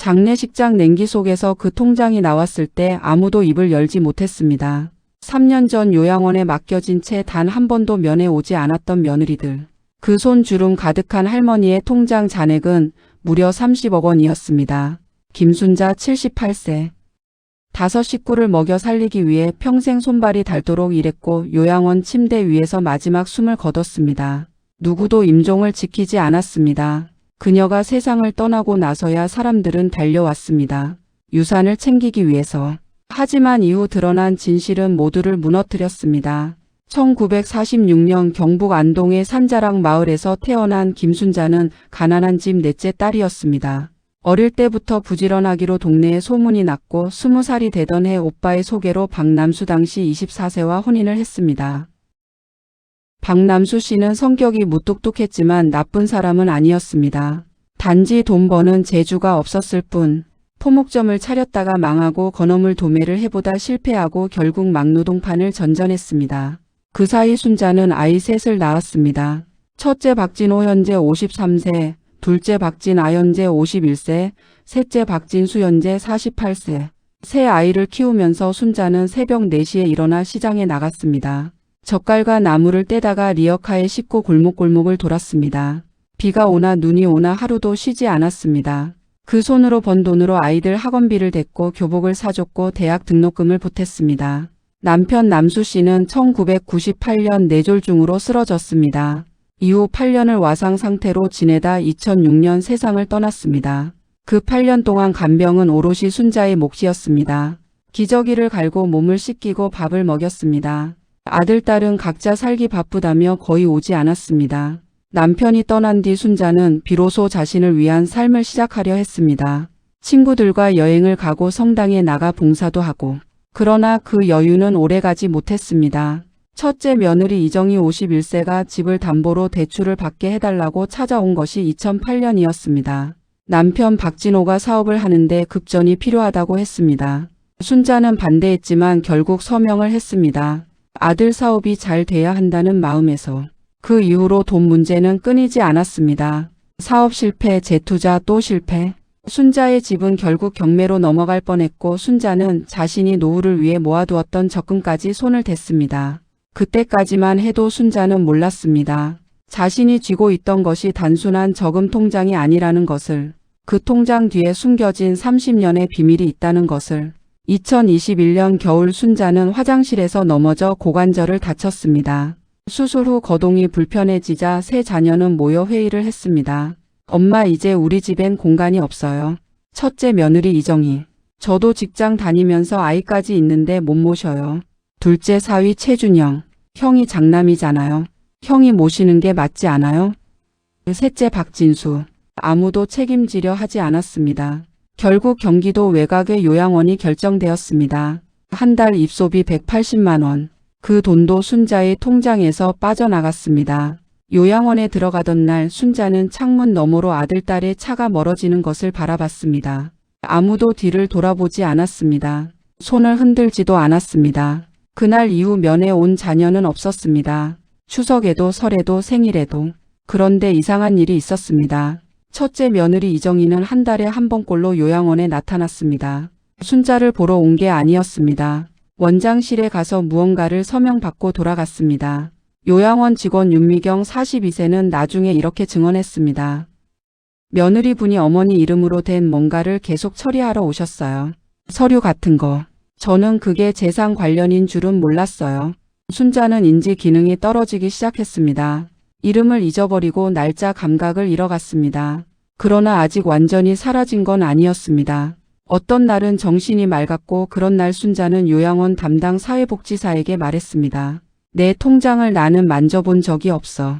장례식장 냉기 속에서 그 통장이 나왔을 때 아무도 입을 열지 못했습니다. 3년 전 요양원에 맡겨진 채 단 한 번도 면회 오지 않았던 며느리들. 그 손 주름 가득한 할머니의 통장 잔액은 무려 30억 원이었습니다. 김순자 78세. 5 식구를 먹여 살리기 위해 평생 손발이 닳도록 일했고 요양원 침대 위에서 마지막 숨을 거뒀습니다. 누구도 임종을 지키지 않았습니다. 그녀가 세상을 떠나고 나서야 사람들은 달려왔습니다. 유산을 챙기기 위해서. 하지만 이후 드러난 진실은 모두를 무너뜨렸습니다. 1946년 경북 안동의 산자락 마을에서 태어난 김순자는 가난한 집 넷째 딸이었습니다. 어릴 때부터 부지런하기로 동네에 소문이 났고 20살이 되던 해 오빠의 소개로 박남수 당시 24세와 혼인을 했습니다. 박남수 씨는 성격이 무뚝뚝했지만 나쁜 사람은 아니었습니다. 단지 돈 버는 재주가 없었을 뿐 포목점을 차렸다가 망하고 건어물 도매를 해보다 실패하고 결국 막노동판을 전전했습니다. 그 사이 순자는 아이 셋을 낳았습니다. 첫째 박진호 현재 53세, 둘째 박진아 현재 51세, 셋째 박진수 현재 48세. 세 아이를 키우면서 순자는 새벽 4시에 일어나 시장에 나갔습니다. 젓갈과 나무를 떼다가 리어카에 싣고 골목골목을 돌았습니다. 비가 오나 눈이 오나 하루도 쉬지 않았습니다. 그 손으로 번 돈으로 아이들 학원비를 댔고 교복을 사줬고 대학 등록금을 보탰습니다. 남편 남수 씨는 1998년 뇌졸중으로 쓰러졌습니다. 이후 8년을 와상 상태로 지내다 2006년 세상을 떠났습니다. 그 8년 동안 간병은 오롯이 순자의 몫이었습니다. 기저귀를 갈고 몸을 씻기고 밥을 먹였습니다. 아들, 딸은 각자 살기 바쁘다며 거의 오지 않았습니다. 남편이 떠난 뒤 순자는 비로소 자신을 위한 삶을 시작하려 했습니다. 친구들과 여행을 가고 성당에 나가 봉사도 하고. 그러나 그 여유는 오래가지 못했습니다. 첫째 며느리 이정희 51세가 집을 담보로 대출을 받게 해달라고 찾아온 것이 2008년이었습니다. 남편 박진호가 사업을 하는데 급전이 필요하다고 했습니다. 순자는 반대했지만 결국 서명을 했습니다. 아들 사업이 잘 돼야 한다는 마음에서. 그 이후로 돈 문제는 끊이지 않았습니다. 사업 실패, 재투자 또 실패. 순자의 집은 결국 경매로 넘어갈 뻔했고 순자는 자신이 노후를 위해 모아두었던 적금까지 손을 댔습니다. 그때까지만 해도 순자는 몰랐습니다. 자신이 쥐고 있던 것이 단순한 저금 통장이 아니라는 것을, 그 통장 뒤에 숨겨진 30년의 비밀이 있다는 것을. 2021년 겨울 순자는 화장실에서 넘어져 고관절을 다쳤습니다. 수술 후 거동이 불편해지자 세 자녀는 모여 회의를 했습니다. 엄마, 이제 우리 집엔 공간이 없어요. 첫째 며느리 이정희. 저도 직장 다니면서 아이까지 있는데 못 모셔요. 둘째 사위 최준영. 형이 장남이잖아요. 형이 모시는 게 맞지 않아요? 셋째 박진수. 아무도 책임지려 하지 않았습니다. 결국 경기도 외곽의 요양원이 결정되었습니다. 한 달 입소비 180만 원. 그 돈도 순자의 통장에서 빠져나갔습니다. 요양원에 들어가던 날 순자는 창문 너머로 아들, 딸의 차가 멀어지는 것을 바라봤습니다. 아무도 뒤를 돌아보지 않았습니다. 손을 흔들지도 않았습니다. 그날 이후 면회 온 자녀는 없었습니다. 추석에도 설에도 생일에도. 그런데 이상한 일이 있었습니다. 첫째 며느리 이정희는 한 달에 한 번꼴로 요양원에 나타났습니다. 순자를 보러 온 게 아니었습니다. 원장실에 가서 무언가를 서명받고 돌아갔습니다. 요양원 직원 윤미경 42세는 나중에 이렇게 증언했습니다. 며느리분이 어머니 이름으로 된 뭔가를 계속 처리하러 오셨어요. 서류 같은 거. 저는 그게 재산 관련인 줄은 몰랐어요. 순자는 인지 기능이 떨어지기 시작했습니다. 이름을 잊어버리고 날짜 감각을 잃어갔습니다. 그러나 아직 완전히 사라진 건 아니었습니다. 어떤 날은 정신이 맑았고 그런 날 순자는 요양원 담당 사회복지사에게 말했습니다. 내 통장을 나는 만져본 적이 없어.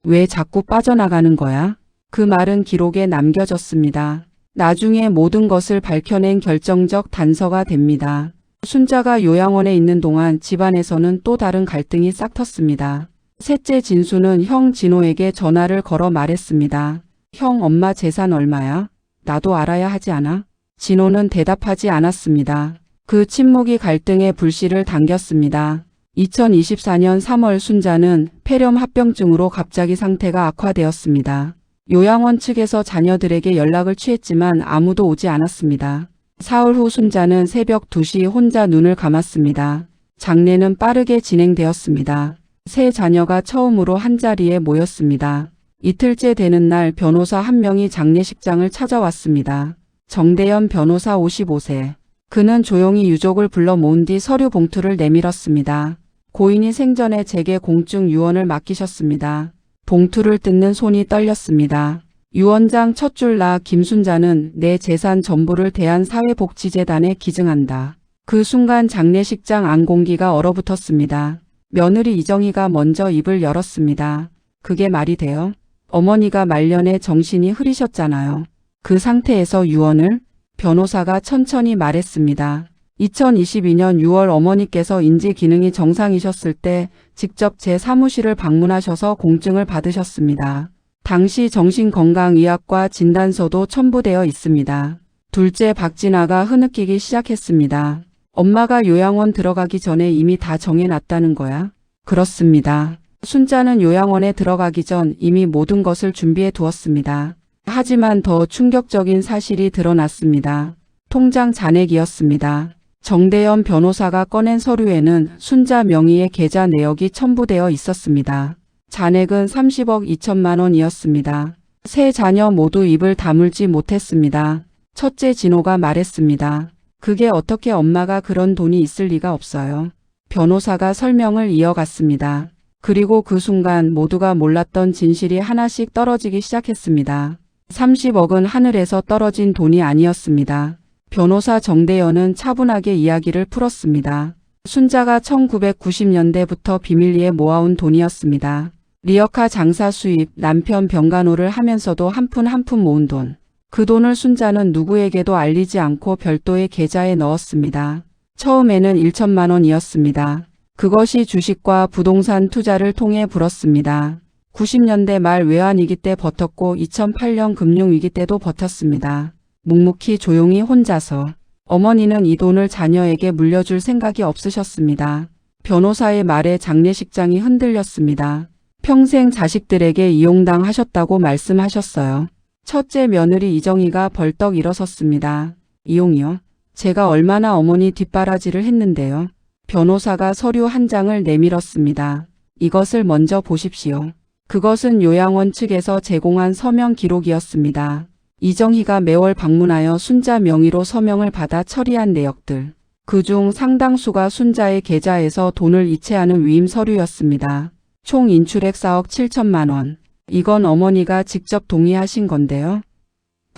왜 자꾸 빠져나가는 거야? 그 말은 기록에 남겨졌습니다. 나중에 모든 것을 밝혀낸 결정적 단서가 됩니다. 순자가 요양원에 있는 동안 집안에서는 또 다른 갈등이 싹 텄습니다. 셋째 진수는 형 진호에게 전화를 걸어 말했습니다. 형, 엄마 재산 얼마야? 나도 알아야 하지 않아? 진호는 대답하지 않았습니다. 그 침묵이 갈등의 불씨를 당겼습니다. 2024년 3월 순자는 폐렴 합병증으로 갑자기 상태가 악화되었습니다. 요양원 측에서 자녀들에게 연락을 취했지만 아무도 오지 않았습니다. 사흘 후 순자는 새벽 2시 혼자 눈을 감았습니다. 장례는 빠르게 진행되었습니다. 세 자녀가 처음으로 한자리에 모였습니다. 이틀째 되는 날 변호사 한 명이 장례식장을 찾아왔습니다. 정대현 변호사 55세. 그는 조용히 유족을 불러 모은 뒤 서류 봉투를 내밀었습니다. 고인이 생전에 제게 공증 유언을 맡기셨습니다. 봉투를 뜯는 손이 떨렸습니다. 유언장 첫 줄 나 김순자는 내 재산 전부를 대한사회복지재단에 기증한다. 그 순간 장례식장 안 공기가 얼어붙었습니다. 며느리 이정희가 먼저 입을 열었습니다. 그게 말이 돼요? 어머니가 말년에 정신이 흐리셨잖아요. 그 상태에서 유언을? 변호사가 천천히 말했습니다. 2022년 6월 어머니께서 인지 기능이 정상이셨을 때 직접 제 사무실을 방문하셔서 공증을 받으셨습니다. 당시 정신건강의학과 진단서도 첨부되어 있습니다. 둘째 박진아가 흐느끼기 시작했습니다. 엄마가 요양원 들어가기 전에 이미 다 정해놨다는 거야? 그렇습니다. 순자는 요양원에 들어가기 전 이미 모든 것을 준비해 두었습니다. 하지만 더 충격적인 사실이 드러났습니다. 통장 잔액이었습니다. 정대현 변호사가 꺼낸 서류에는 순자 명의의 계좌 내역이 첨부되어 있었습니다. 잔액은 30억 2천만 원이었습니다. 세 자녀 모두 입을 다물지 못했습니다. 첫째 진호가 말했습니다. 그게 어떻게 엄마가 그런 돈이 있을 리가 없어요. 변호사가 설명을 이어갔습니다. 그리고 그 순간 모두가 몰랐던 진실이 하나씩 떨어지기 시작했습니다. 30억은 하늘에서 떨어진 돈이 아니었습니다. 변호사 정대현은 차분하게 이야기를 풀었습니다. 순자가 1990년대부터 비밀리에 모아온 돈이었습니다. 리어카 장사 수입, 남편 병간호를 하면서도 한 푼 한 푼 모은 돈. 그 돈을 순자는 누구에게도 알리지 않고 별도의 계좌에 넣었습니다. 처음에는 1천만 원이었습니다. 그것이 주식과 부동산 투자를 통해 불었습니다. 90년대 말 외환위기 때 버텼고 2008년 금융위기 때도 버텼습니다. 묵묵히 조용히 혼자서. 어머니는 이 돈을 자녀에게 물려줄 생각이 없으셨습니다. 변호사의 말에 장례식장이 흔들렸습니다. 평생 자식들에게 이용당하셨다고 말씀하셨어요. 첫째 며느리 이정희가 벌떡 일어섰습니다. 이용이요? 제가 얼마나 어머니 뒷바라지를 했는데요. 변호사가 서류 한 장을 내밀었습니다. 이것을 먼저 보십시오. 그것은 요양원 측에서 제공한 서명 기록이었습니다. 이정희가 매월 방문하여 순자 명의로 서명을 받아 처리한 내역들. 그중 상당수가 순자의 계좌에서 돈을 이체하는 위임 서류였습니다. 총 인출액 4억 7천만 원. 이건 어머니가 직접 동의하신 건데요.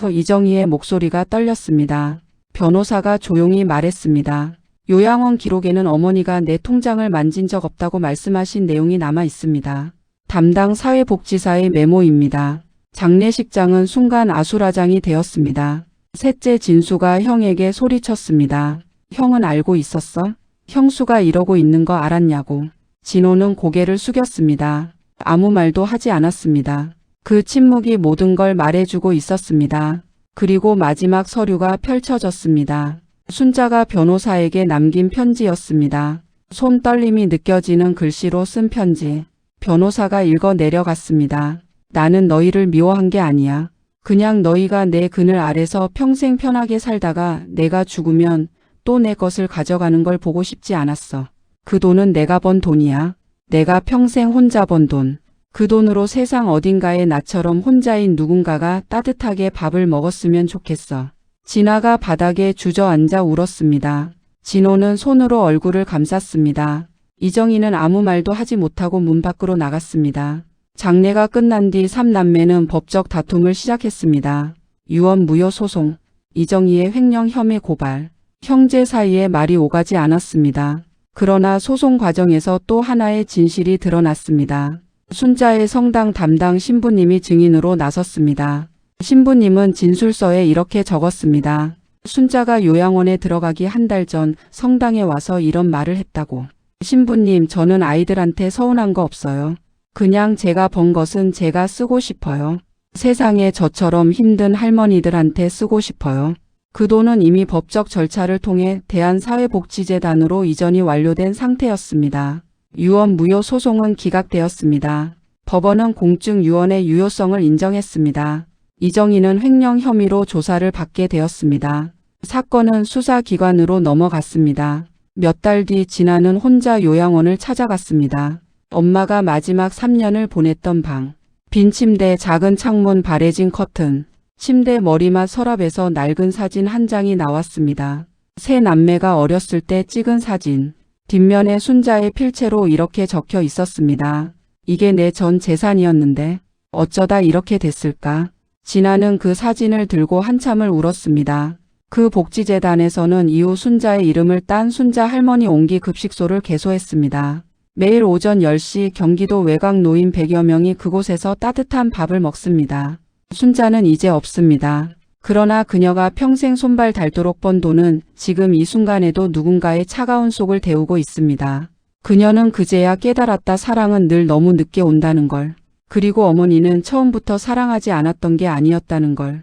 이정희의 목소리가 떨렸습니다. 변호사가 조용히 말했습니다. 요양원 기록에는 어머니가 내 통장을 만진 적 없다고 말씀하신 내용이 남아 있습니다. 담당 사회복지사의 메모입니다. 장례식장은 순간 아수라장이 되었습니다. 셋째 진수가 형에게 소리쳤습니다. 형은 알고 있었어? 형수가 이러고 있는 거 알았냐고. 진호는 고개를 숙였습니다. 아무 말도 하지 않았습니다. 그 침묵이 모든 걸 말해주고 있었습니다. 그리고 마지막 서류가 펼쳐졌습니다. 순자가 변호사에게 남긴 편지였습니다. 손 떨림이 느껴지는 글씨로 쓴 편지. 변호사가 읽어 내려갔습니다. 나는 너희를 미워한 게 아니야. 그냥 너희가 내 그늘 아래서 평생 편하게 살다가 내가 죽으면 또 내 것을 가져가는 걸 보고 싶지 않았어. 그 돈은 내가 번 돈이야. 내가 평생 혼자 번 돈. 그 돈으로 세상 어딘가에 나처럼 혼자인 누군가가 따뜻하게 밥을 먹었으면 좋겠어. 진아가 바닥에 주저앉아 울었습니다. 진호는 손으로 얼굴을 감쌌습니다. 이정희는 아무 말도 하지 못하고 문 밖으로 나갔습니다. 장례가 끝난 뒤 3남매는 법적 다툼을 시작했습니다. 유언 무효 소송, 이정희의 횡령 혐의 고발, 형제 사이에 말이 오가지 않았습니다. 그러나 소송 과정에서 또 하나의 진실이 드러났습니다. 순자의 성당 담당 신부님이 증인으로 나섰습니다. 신부님은 진술서에 이렇게 적었습니다. 순자가 요양원에 들어가기 한 달 전 성당에 와서 이런 말을 했다고. 신부님, 저는 아이들한테 서운한 거 없어요. 그냥 제가 번 것은 제가 쓰고 싶어요. 세상에 저처럼 힘든 할머니들한테 쓰고 싶어요. 그 돈은 이미 법적 절차를 통해 대한사회복지재단으로 이전이 완료된 상태였습니다. 유언 무효 소송은 기각되었습니다. 법원은 공증 유언의 유효성을 인정했습니다. 이정희는 횡령 혐의로 조사를 받게 되었습니다. 사건은 수사기관으로 넘어갔습니다. 몇 달 뒤 진아는 혼자 요양원을 찾아갔습니다. 엄마가 마지막 3년을 보냈던 방. 빈 침대, 작은 창문, 바래진 커튼. 침대 머리맡 서랍에서 낡은 사진 한 장이 나왔습니다. 세 남매가 어렸을 때 찍은 사진. 뒷면에 순자의 필체로 이렇게 적혀 있었습니다. 이게 내 전 재산이었는데 어쩌다 이렇게 됐을까? 진아는 그 사진을 들고 한참을 울었습니다. 그 복지재단에서는 이후 순자의 이름을 딴 순자 할머니 옹기 급식소를 개소했습니다. 매일 오전 10시 경기도 외곽 노인 100여 명이 그곳에서 따뜻한 밥을 먹습니다. 순자는 이제 없습니다. 그러나 그녀가 평생 손발 닳도록 번 돈은 지금 이 순간에도 누군가의 차가운 속을 데우고 있습니다. 그녀는 그제야 깨달았다. 사랑은 늘 너무 늦게 온다는 걸. 그리고 어머니는 처음부터 사랑하지 않았던 게 아니었다는 걸.